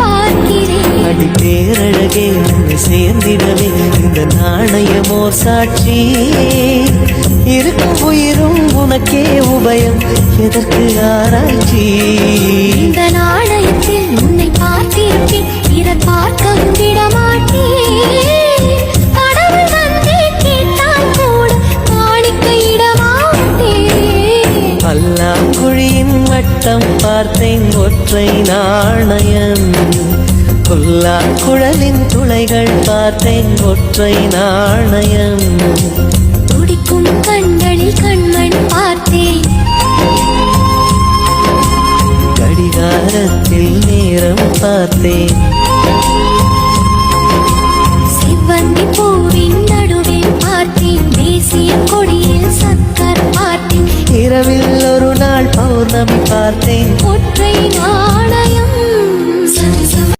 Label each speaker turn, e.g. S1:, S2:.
S1: பார்க்கிறேன்.
S2: அடி பேரழகே உன்னை சேர்ந்திடவே இந்த நாணயமோ சாட்சி. இருக்கும் உயிரும் உனக்கே உபயம், எதற்கு ஆராய்ச்சி?
S1: இந்த நாணயத்தில் உன்னை பார்த்திருப்பேன், பிறர் பார்க்கவும் விடமாட்டேன். கடவுள் வந்தே கேட்டால் கூட காணிக்கையிடமாட்டேன்.
S2: பல்லாங்குழியின் வட்டம் பார்த்தேன், ஒற்றை நாணயம். கொல்லா குழலின் துளைகள் பார்த்தேன், ஒற்றை நாணயம்.
S1: துடிக்கும் கண்களில் கண்மண் பார்த்தேன்,
S2: கடிகாரத்தில் நேரம் பார்த்தேன்.
S1: செவ்வந்தி பூவின் நடுவில் பார்த்தேன், தேசிய கொடியில் சக்கர் பார்த்தேன்.
S2: இரவில் ஒரு நாள் பௌர்ணமி பார்த்தேன்,
S1: ஒற்றை நாள்